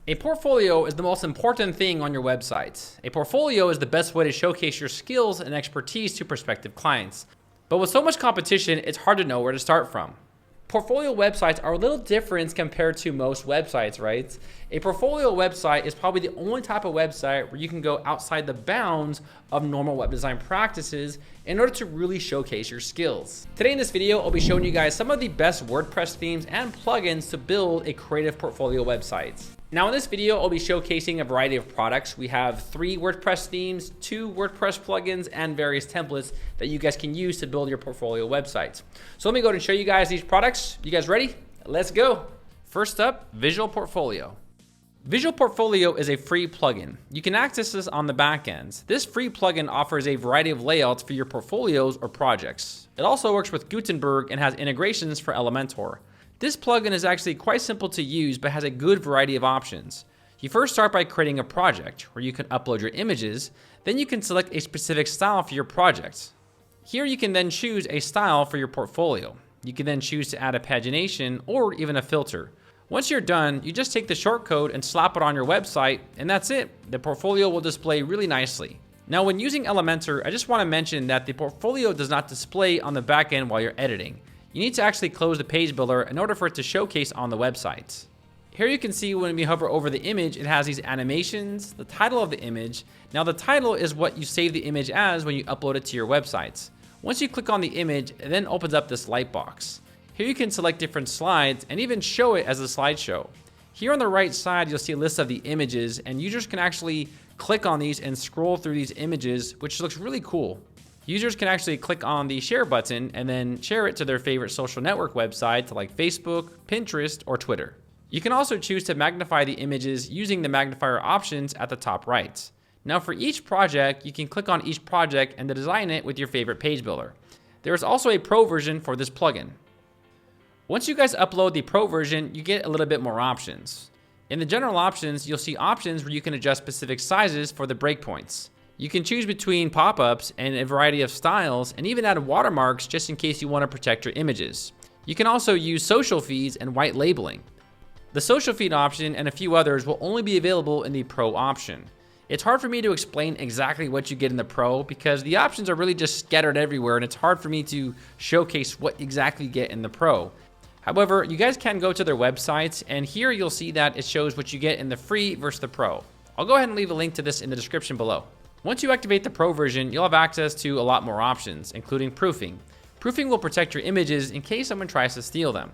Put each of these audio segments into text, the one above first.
A portfolio is the most important thing on your website. A portfolio is the best way to showcase your skills and expertise to prospective clients. But with so much competition, it's hard to know where to start from. Portfolio websites are a little different compared to most websites, right? A portfolio website is probably the only type of website where you can go outside the bounds of normal web design practices in order to really showcase your skills. Today in this video, I'll be showing you guys some of the best WordPress themes and plugins to build a creative portfolio website. Now in this video, I'll be showcasing a variety of products. We have 3 WordPress themes, 2 WordPress plugins, and various templates that you guys can use to build your portfolio websites. So let me go ahead and show you guys these products. You guys ready? Let's go. First up, Visual Portfolio. Visual Portfolio is a free plugin. You can access this on the back end. This free plugin offers a variety of layouts for your portfolios or projects. It also works with Gutenberg and has integrations for Elementor. This plugin is actually quite simple to use, but has a good variety of options. You first start by creating a project where you can upload your images, then you can select a specific style for your project. Here you can then choose a style for your portfolio. You can then choose to add a pagination or even a filter. Once you're done, you just take the shortcode and slap it on your website, and that's it. The portfolio will display really nicely. Now when using Elementor, I just want to mention that the portfolio does not display on the back end while you're editing. You need to actually close the page builder in order for it to showcase on the website. Here you can see when we hover over the image, it has these animations, the title of the image. Now the title is what you save the image as when you upload it to your websites. Once you click on the image, it then opens up this light box. Here you can select different slides and even show it as a slideshow. Here on the right side, you'll see a list of the images, and users can actually click on these and scroll through these images, which looks really cool. Users can actually click on the share button and then share it to their favorite social network website like Facebook, Pinterest, or Twitter. You can also choose to magnify the images using the magnifier options at the top right. Now for each project, you can click on each project and design it with your favorite page builder. There is also a pro version for this plugin. Once you guys upload the pro version, you get a little bit more options. In the general options, you'll see options where you can adjust specific sizes for the breakpoints. You can choose between pop-ups and a variety of styles, and even add watermarks just in case you want to protect your images. You can also use social feeds and white labeling. The social feed option and a few others will only be available in the Pro option. It's hard for me to explain exactly what you get in the Pro because the options are really just scattered everywhere, and it's hard for me to showcase what exactly you get in the Pro. However, you guys can go to their websites, and here you'll see that it shows what you get in the free versus the Pro. I'll go ahead and leave a link to this in the description below. Once you activate the Pro version, you'll have access to a lot more options, including proofing. Proofing will protect your images in case someone tries to steal them.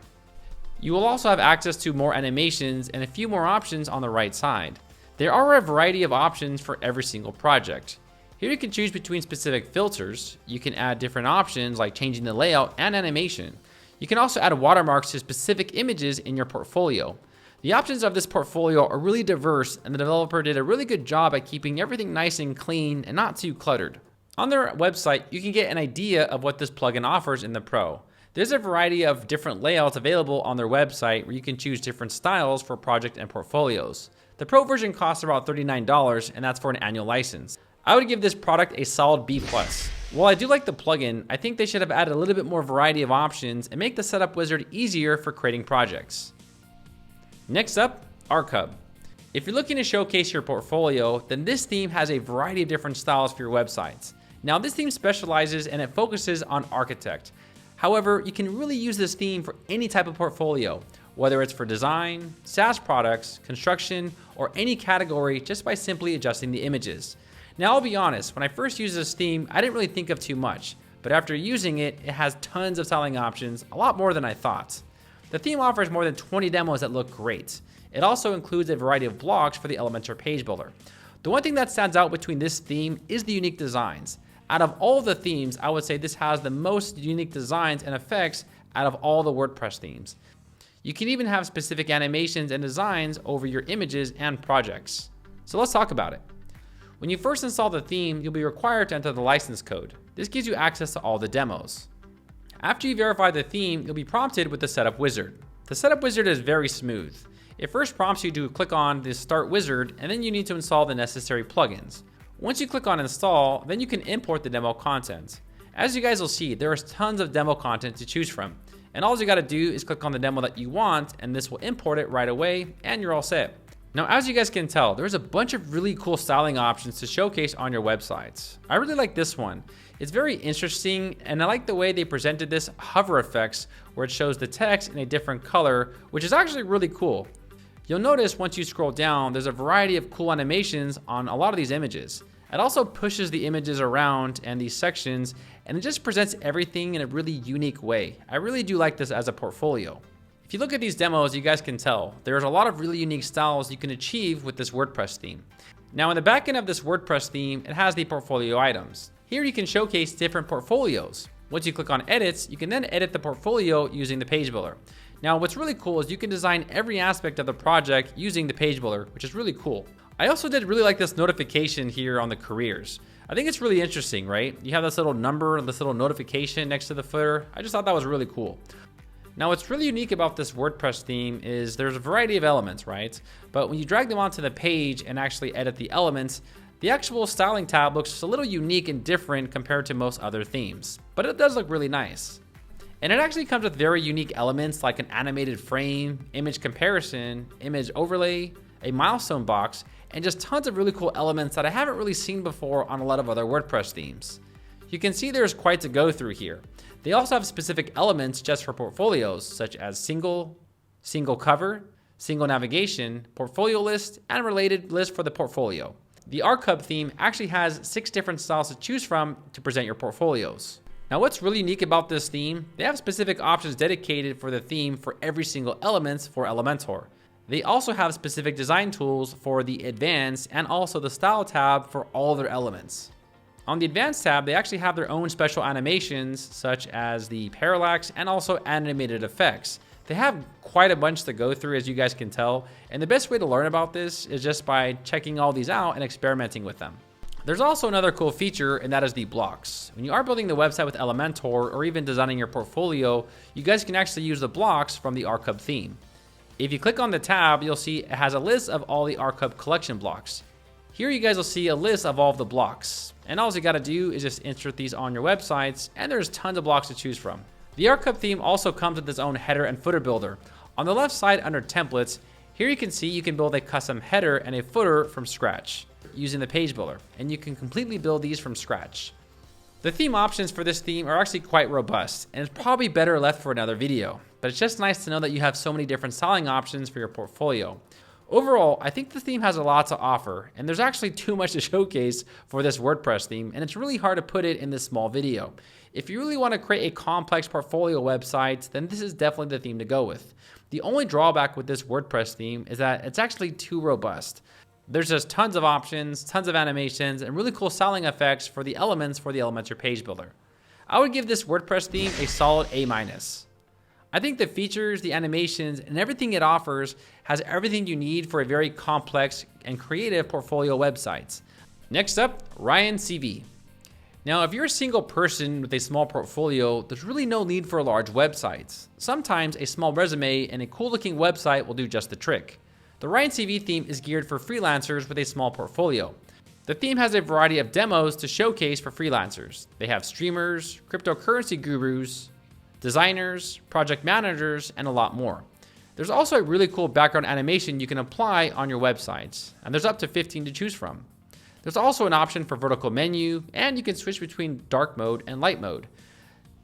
You will also have access to more animations and a few more options on the right side. There are a variety of options for every single project. Here you can choose between specific filters. You can add different options like changing the layout and animation. You can also add watermarks to specific images in your portfolio. The options of this portfolio are really diverse, and the developer did a really good job at keeping everything nice and clean and not too cluttered. On their website, you can get an idea of what this plugin offers in the Pro. There's a variety of different layouts available on their website where you can choose different styles for project and portfolios. The Pro version costs about $39, and that's for an annual license. I would give this product a solid B+. While I do like the plugin, I think they should have added a little bit more variety of options and make the setup wizard easier for creating projects. Next up, ArcHub. If you're looking to showcase your portfolio, then this theme has a variety of different styles for your websites. Now this theme specializes and it focuses on architect. However, you can really use this theme for any type of portfolio, whether it's for design, SaaS products, construction, or any category just by simply adjusting the images. Now I'll be honest, when I first used this theme, I didn't really think of too much, but after using it, it has tons of styling options, a lot more than I thought. The theme offers more than 20 demos that look great. It also includes a variety of blocks for the Elementor page builder. The one thing that stands out between this theme is the unique designs. Out of all the themes, I would say this has the most unique designs and effects out of all the WordPress themes. You can even have specific animations and designs over your images and projects. So let's talk about it. When you first install the theme, you'll be required to enter the license code. This gives you access to all the demos. After you verify the theme, you'll be prompted with the setup wizard. The setup wizard is very smooth. It first prompts you to click on the start wizard, and then you need to install the necessary plugins. Once you click on install, then you can import the demo content. As you guys will see, there is tons of demo content to choose from, and all you gotta do is click on the demo that you want, and this will import it right away, and you're all set. Now, as you guys can tell, there's a bunch of really cool styling options to showcase on your websites. I really like this one. It's very interesting, and I like the way they presented this hover effects where it shows the text in a different color, which is actually really cool. You'll notice once you scroll down, there's a variety of cool animations on a lot of these images. It also pushes the images around and these sections, and it just presents everything in a really unique way. I really do like this as a portfolio. If you look at these demos, you guys can tell there's a lot of really unique styles you can achieve with this WordPress theme. Now in the back end of this WordPress theme, it has the portfolio items. Here you can showcase different portfolios. Once you click on edits, you can then edit the portfolio using the page builder. Now what's really cool is you can design every aspect of the project using the page builder, which is really cool. I also did really like this notification here on the careers. I think it's really interesting, right? You have this little number, this little notification next to the footer. I just thought that was really cool. Now what's really unique about this WordPress theme is there's a variety of elements, right? But when you drag them onto the page and actually edit the elements, the actual styling tab looks a little unique and different compared to most other themes, but it does look really nice. And it actually comes with very unique elements like an animated frame, image comparison, image overlay, a milestone box, and just tons of really cool elements that I haven't really seen before on a lot of other WordPress themes. You can see there's quite to go through here. They also have specific elements just for portfolios, such as single cover, single navigation, portfolio list, and related list for the portfolio. The archive theme actually has 6 different styles to choose from to present your portfolios. Now what's really unique about this theme, they have specific options dedicated for the theme for every single element for Elementor. They also have specific design tools for the advanced and also the style tab for all their elements. On the advanced tab, they actually have their own special animations such as the parallax and also animated effects. They have quite a bunch to go through, as you guys can tell, and the best way to learn about this is just by checking all these out and experimenting with them. There's also another cool feature, and that is the blocks. When you are building the website with Elementor or even designing your portfolio, you guys can actually use the blocks from the archive theme. If you click on the tab, you'll see it has a list of all the archive collection blocks. Here you guys will see a list of all of the blocks, and all you gotta do is just insert these on your websites, and there's tons of blocks to choose from. The archive theme also comes with its own header and footer builder. On the left side under templates, here you can see you can build a custom header and a footer from scratch using the page builder, and you can completely build these from scratch. The theme options for this theme are actually quite robust, and it's probably better left for another video, but it's just nice to know that you have so many different styling options for your portfolio. Overall, I think the theme has a lot to offer, and there's actually too much to showcase for this WordPress theme, and it's really hard to put it in this small video. If you really want to create a complex portfolio website, then this is definitely the theme to go with. The only drawback with this WordPress theme is that it's actually too robust. There's just tons of options, tons of animations, and really cool styling effects for the Elementor page builder. I would give this WordPress theme a solid A-. I think the features, the animations, and everything it offers has everything you need for a very complex and creative portfolio website. Next up, Ryan CV. Now, if you're a single person with a small portfolio, there's really no need for large websites. Sometimes a small resume and a cool looking website will do just the trick. The Ryan CV theme is geared for freelancers with a small portfolio. The theme has a variety of demos to showcase for freelancers. They have streamers, cryptocurrency gurus, designers, project managers, and a lot more. There's also a really cool background animation you can apply on your websites, and there's up to 15 to choose from. There's also an option for vertical menu, and you can switch between dark mode and light mode.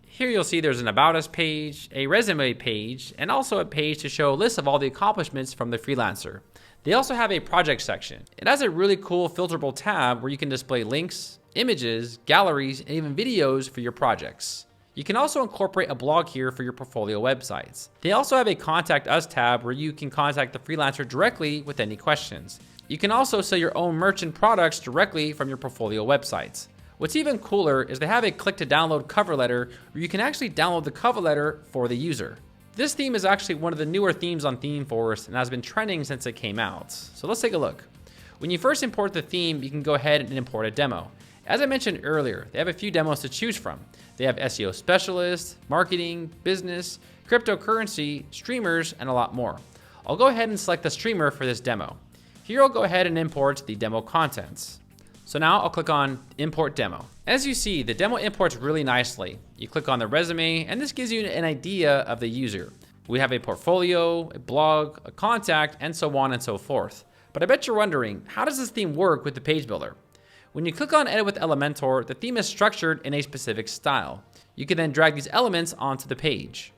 Here you'll see there's an About Us page, a resume page, and also a page to show a list of all the accomplishments from the freelancer. They also have a project section. It has a really cool filterable tab where you can display links, images, galleries, and even videos for your projects. You can also incorporate a blog here for your portfolio websites. They also have a Contact Us tab where you can contact the freelancer directly with any questions. You can also sell your own merch and products directly from your portfolio websites. What's even cooler is they have a click to download cover letter where you can actually download the cover letter for the user. This theme is actually one of the newer themes on ThemeForce and has been trending since it came out. So let's take a look. When you first import the theme, you can go ahead and import a demo. As I mentioned earlier, they have a few demos to choose from. They have SEO specialist, marketing, business, cryptocurrency, streamers, and a lot more. I'll go ahead and select the streamer for this demo. Here I'll go ahead and import the demo contents. So now I'll click on Import Demo. As you see, the demo imports really nicely. You click on the resume, and this gives you an idea of the user. We have a portfolio, a blog, a contact, and so on and so forth. But I bet you're wondering, how does this theme work with the page builder? When you click on Edit with Elementor, the theme is structured in a specific style. You can then drag these elements onto the page.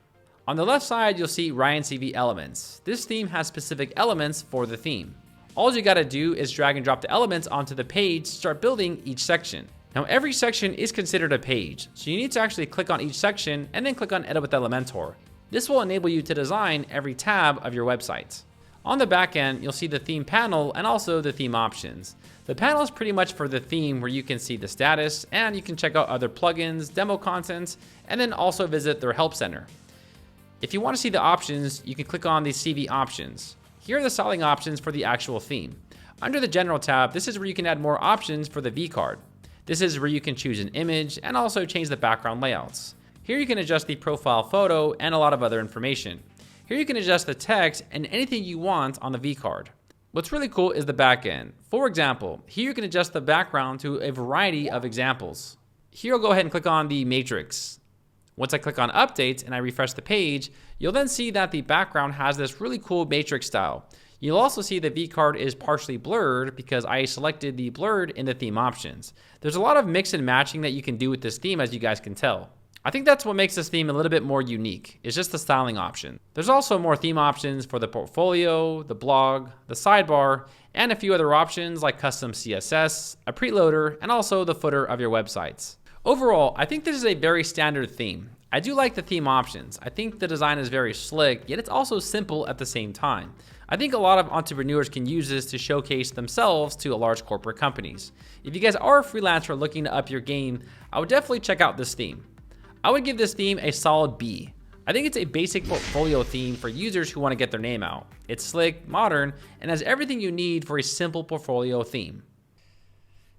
On the left side, you'll see Ryan CV Elements. This theme has specific elements for the theme. All you gotta do is drag and drop the elements onto the page to start building each section. Now every section is considered a page, so you need to actually click on each section and then click on Edit with Elementor. This will enable you to design every tab of your website. On the back end, you'll see the theme panel and also the theme options. The panel is pretty much for the theme where you can see the status and you can check out other plugins, demo content, and then also visit their help center. If you want to see the options, you can click on the CV options. Here are the styling options for the actual theme. Under the general tab, this is where you can add more options for the vCard. This is where you can choose an image and also change the background layouts. Here you can adjust the profile photo and a lot of other information. Here you can adjust the text and anything you want on the vCard. What's really cool is the back end. For example, here you can adjust the background to a variety of examples. Here I'll go ahead and click on the matrix. Once I click on update and I refresh the page, you'll then see that the background has this really cool matrix style. You'll also see the vCard is partially blurred because I selected the blurred in the theme options. There's a lot of mix and matching that you can do with this theme, as you guys can tell. I think that's what makes this theme a little bit more unique. It's just the styling option. There's also more theme options for the portfolio, the blog, the sidebar, and a few other options like custom CSS, a preloader, and also the footer of your websites. Overall, I think this is a very standard theme. I do like the theme options. I think the design is very slick, yet it's also simple at the same time. I think a lot of entrepreneurs can use this to showcase themselves to large corporate companies. If you guys are a freelancer looking to up your game, I would definitely check out this theme. I would give this theme a solid B. I think it's a basic portfolio theme for users who want to get their name out. It's slick, modern, and has everything you need for a simple portfolio theme.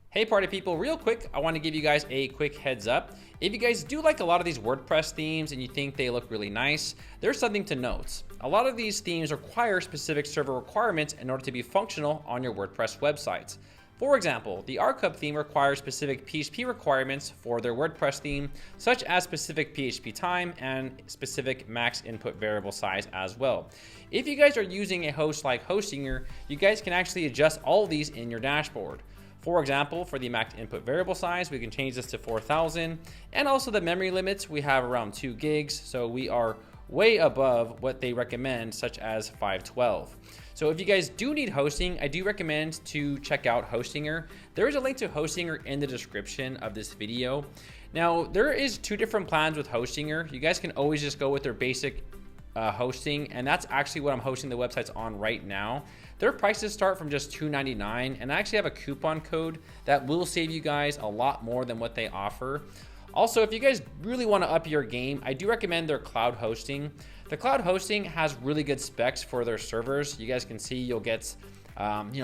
Hey party people, real quick, I want to give you guys a quick heads up. If you guys do like a lot of these WordPress themes and you think they look really nice, there's something to note. A lot of these themes require specific server requirements in order to be functional on your WordPress websites. For example, the RCUP theme requires specific PHP requirements for their WordPress theme, such as specific PHP time and specific max input variable size as well. If you guys are using a host like Hostinger, you guys can actually adjust all of these in your dashboard. For example, for the max input variable size, we can change this to 4,000, and also the memory limits, we have around 2 gigs, so we are way above what they recommend, such as 512. So if you guys do need hosting, I do recommend to check out Hostinger. There is a link to Hostinger in the description of this video. Now, there is 2 different plans with Hostinger. You guys can always just go with their basic hosting, and that's actually what I'm hosting the websites on right now. Their prices start from just $2.99, and I actually have a coupon code that will save you guys a lot more than what they offer. Also, if you guys really want to up your game, I do recommend their cloud hosting. The cloud hosting has really good specs for their servers. You guys can see you'll get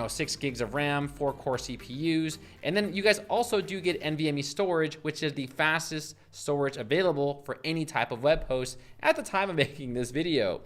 6 gigs of RAM, 4 core CPUs, and then you guys also do get NVMe storage, which is the fastest storage available for any type of web host at the time of making this video.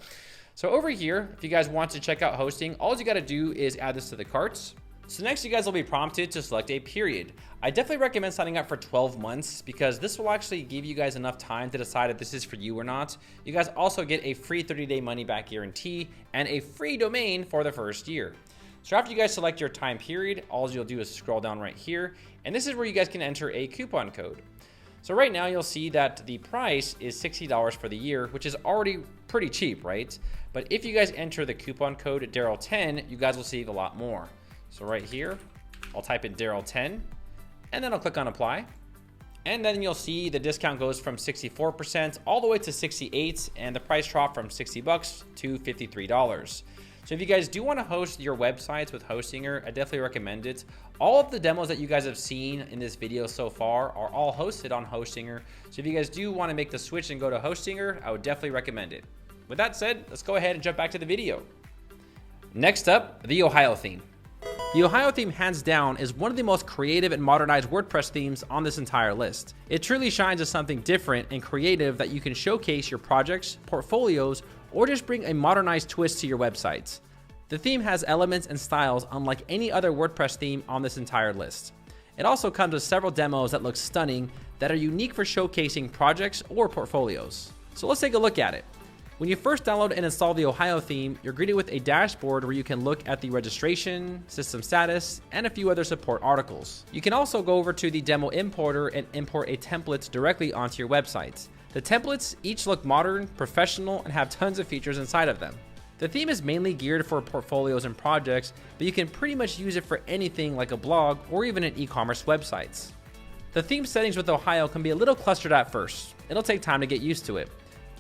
So over here, if you guys want to check out hosting, all you got to do is add this to the carts. So next you guys will be prompted to select a period. I definitely recommend signing up for 12 months because this will actually give you guys enough time to decide if this is for you or not. You guys also get a free 30-day money back guarantee and a free domain for the first year. So after you guys select your time period, all you'll do is scroll down right here, and this is where you guys can enter a coupon code. So right now you'll see that the price is $60 for the year, which is already pretty cheap, right? But if you guys enter the coupon code Darrel10, you guys will save a lot more. So right here, I'll type in Darrel10, and then I'll click on apply. And then you'll see the discount goes from 64% all the way to 68%, and the price dropped from $60 to $53. So if you guys do want to host your websites with Hostinger, I definitely recommend it. All of the demos that you guys have seen in this video so far are all hosted on Hostinger. So if you guys do want to make the switch and go to Hostinger, I would definitely recommend it. With that said, let's go ahead and jump back to the video. Next up, the Ohio theme. The Ohio theme, hands down, is one of the most creative and modernized WordPress themes on this entire list. It truly shines as something different and creative that you can showcase your projects, portfolios, or just bring a modernized twist to your websites. The theme has elements and styles unlike any other WordPress theme on this entire list. It also comes with several demos that look stunning that are unique for showcasing projects or portfolios. So let's take a look at it. When you first download and install the Ohio theme, you're greeted with a dashboard where you can look at the registration, system status, and a few other support articles. You can also go over to the demo importer and import a template directly onto your website. The templates each look modern, professional, and have tons of features inside of them. The theme is mainly geared for portfolios and projects, but you can pretty much use it for anything like a blog or even an e-commerce website. The theme settings with Ohio can be a little clustered at first. It'll take time to get used to it.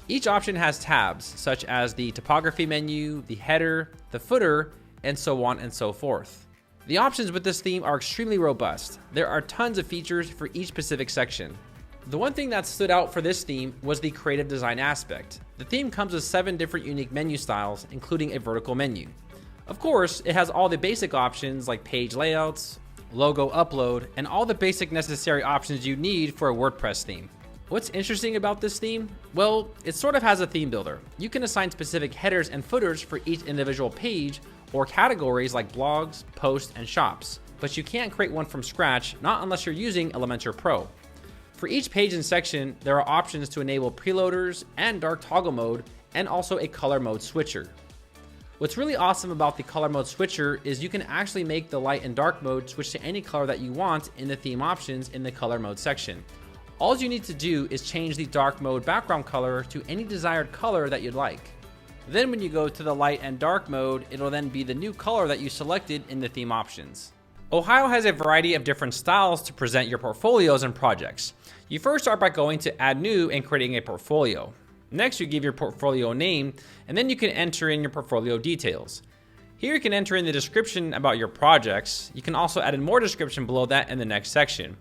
Each option has tabs, such as the typography menu, the header, the footer, and so on and so forth. The options with this theme are extremely robust. There are tons of features for each specific section. The one thing that stood out for this theme was the creative design aspect. The theme comes with 7 different unique menu styles, including a vertical menu. Of course, it has all the basic options like page layouts, logo upload, and all the basic necessary options you need for a WordPress theme. What's interesting about this theme? Well, it sort of has a theme builder. You can assign specific headers and footers for each individual page or categories like blogs, posts, and shops. But you can't create one from scratch, not unless you're using Elementor Pro. For each page and section, there are options to enable preloaders and dark toggle mode, and also a color mode switcher. What's really awesome about the color mode switcher is you can actually make the light and dark mode switch to any color that you want in the theme options in the color mode section. All you need to do is change the dark mode background color to any desired color that you'd like. Then when you go to the light and dark mode, it'll then be the new color that you selected in the theme options. Ohio has a variety of different styles to present your portfolios and projects. You first start by going to Add New and creating a portfolio. Next, you give your portfolio a name, and then you can enter in your portfolio details. Here you can enter in the description about your projects. You can also add in more description below that in the next section.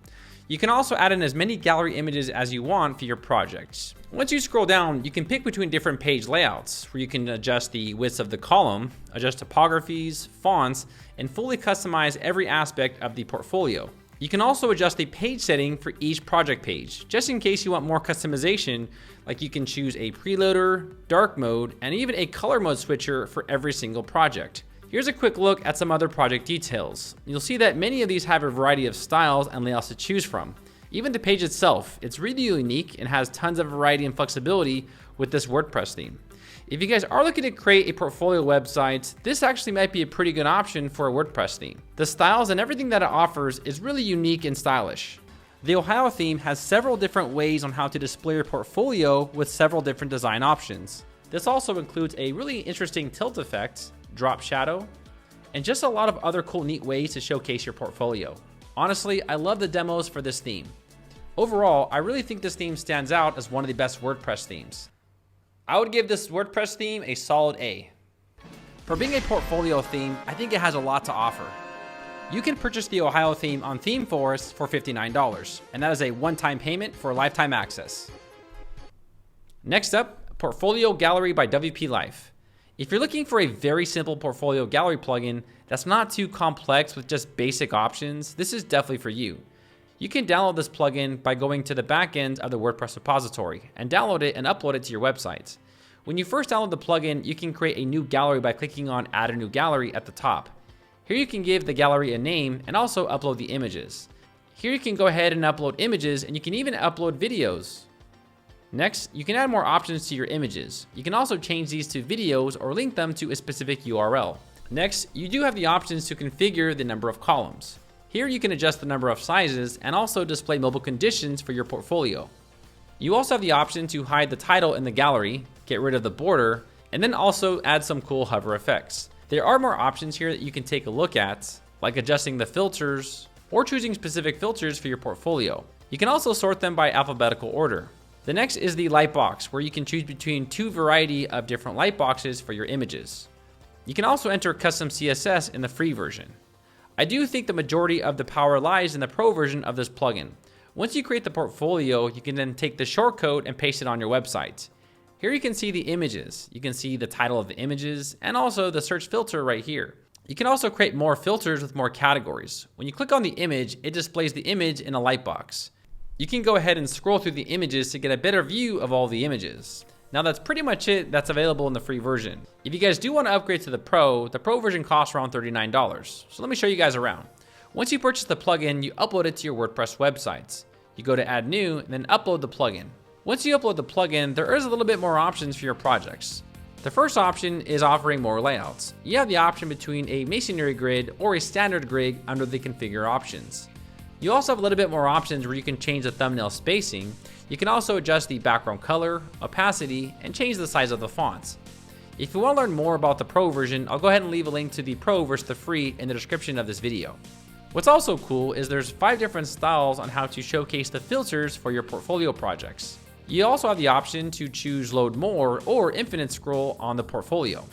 You can also add in as many gallery images as you want for your projects. Once you scroll down, you can pick between different page layouts where you can adjust the width of the column, adjust topographies, fonts, and fully customize every aspect of the portfolio. You can also adjust the page setting for each project page, just in case you want more customization, like you can choose a preloader, dark mode, and even a color mode switcher for every single project. Here's a quick look at some other project details. You'll see that many of these have a variety of styles and layouts to choose from. Even the page itself, it's really unique and has tons of variety and flexibility with this WordPress theme. If you guys are looking to create a portfolio website, this actually might be a pretty good option for a WordPress theme. The styles and everything that it offers is really unique and stylish. The Ohio theme has several different ways on how to display your portfolio with several different design options. This also includes a really interesting tilt effect, drop shadow, and just a lot of other cool neat ways to showcase your portfolio. Honestly, I love the demos for this theme. Overall, I really think this theme stands out as one of the best WordPress themes. I would give this WordPress theme a solid A. For being a portfolio theme, I think it has a lot to offer. You can purchase the Ohio theme on ThemeForest for $59, and that is a one-time payment for lifetime access. Next up, Portfolio Gallery by WP Life. If you're looking for a very simple portfolio gallery plugin that's not too complex with just basic options, this is definitely for you. You can download this plugin by going to the back end of the WordPress repository and download it and upload it to your website. When you first download the plugin, you can create a new gallery by clicking on Add a New Gallery at the top. Here you can give the gallery a name and also upload the images. Here you can go ahead and upload images, and you can even upload videos. Next, you can add more options to your images. You can also change these to videos or link them to a specific URL. Next, you do have the options to configure the number of columns. Here you can adjust the number of sizes and also display mobile conditions for your portfolio. You also have the option to hide the title in the gallery, get rid of the border, and then also add some cool hover effects. There are more options here that you can take a look at, like adjusting the filters or choosing specific filters for your portfolio. You can also sort them by alphabetical order. The next is the light box, where you can choose between 2 variety of different light boxes for your images. You can also enter custom CSS in the free version. I do think the majority of the power lies in the pro version of this plugin. Once you create the portfolio, you can then take the shortcode and paste it on your website. Here you can see the images. You can see the title of the images and also the search filter right here. You can also create more filters with more categories. When you click on the image, it displays the image in a light box. You can go ahead and scroll through the images to get a better view of all the images. Now that's pretty much it that's available in the free version. If you guys do want to upgrade to the pro version costs around $39. So let me show you guys around. Once you purchase the plugin, you upload it to your WordPress websites. You go to Add New and then upload the plugin. Once you upload the plugin, there is a little bit more options for your projects. The first option is offering more layouts. You have the option between a masonry grid or a standard grid under the configure options. You also have a little bit more options where you can change the thumbnail spacing. You can also adjust the background color, opacity, and change the size of the fonts. If you want to learn more about the Pro version, I'll go ahead and leave a link to the Pro versus the free in the description of this video. What's also cool is there's 5 different styles on how to showcase the filters for your portfolio projects. You also have the option to choose load more or infinite scroll on the portfolio.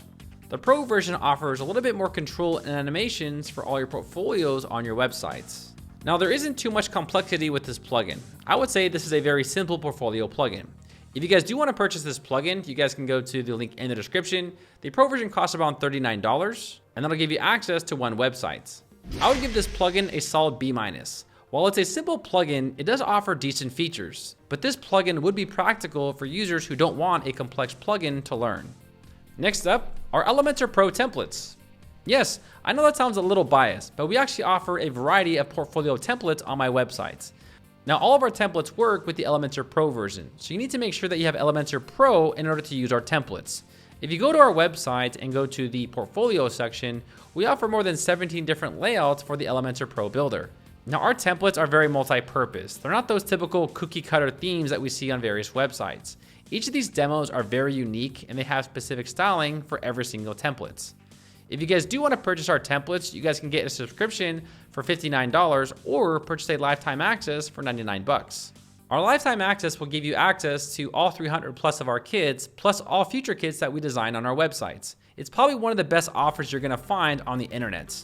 The Pro version offers a little bit more control and animations for all your portfolios on your websites. Now, there isn't too much complexity with this plugin. I would say this is a very simple portfolio plugin. If you guys do want to purchase this plugin, you guys can go to the link in the description. The Pro version costs around $39, and that'll give you access to 1 website. I would give this plugin a solid B-. While it's a simple plugin, it does offer decent features, but this plugin would be practical for users who don't want a complex plugin to learn. Next up are Elementor Pro templates. Yes, I know that sounds a little biased, but we actually offer a variety of portfolio templates on my websites. Now, all of our templates work with the Elementor Pro version, so you need to make sure that you have Elementor Pro in order to use our templates. If you go to our website and go to the portfolio section, we offer more than 17 different layouts for the Elementor Pro builder. Now, our templates are very multi-purpose. They're not those typical cookie cutter themes that we see on various websites. Each of these demos are very unique and they have specific styling for every single template. If you guys do want to purchase our templates, you guys can get a subscription for $59 or purchase a lifetime access for $99. Our lifetime access will give you access to all 300 plus of our kits, plus all future kits that we design on our websites. It's probably one of the best offers you're going to find on the internet.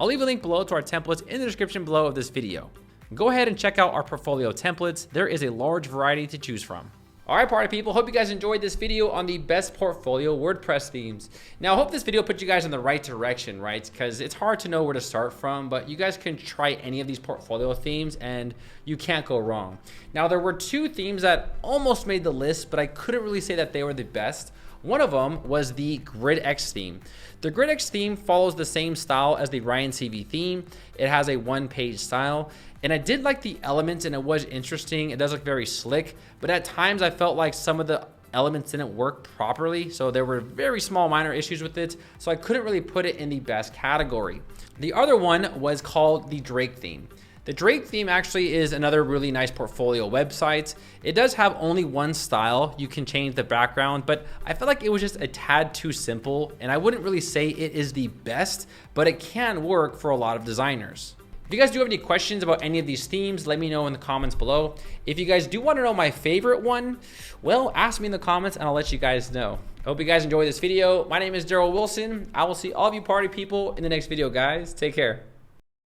I'll leave a link below to our templates in the description below of this video. Go ahead and check out our portfolio templates. There is a large variety to choose from. All right, party people, hope you guys enjoyed this video on the best portfolio WordPress themes. Now, I hope this video put you guys in the right direction, right? Because it's hard to know where to start from, but you guys can try any of these portfolio themes and you can't go wrong. Now, there were 2 themes that almost made the list, but I couldn't really say that they were the best. One of them was the GridX theme. The GridX theme follows the same style as the Ryan CV theme. It has a 1-page style, and I did like the elements and it was interesting. It does look very slick, but at times I felt like some of the elements didn't work properly, so there were very small minor issues with it, so I couldn't really put it in the best category. The other one was called the Drake theme. The Drake theme actually is another really nice portfolio website. It does have only 1 style. You can change the background, but I felt like it was just a tad too simple, and I wouldn't really say it is the best, but it can work for a lot of designers. If you guys do have any questions about any of these themes, let me know in the comments below. If you guys do want to know my favorite one, well, ask me in the comments and I'll let you guys know. I hope you guys enjoyed this video. My name is Darrel Wilson. I will see all of you party people in the next video, guys. Take care.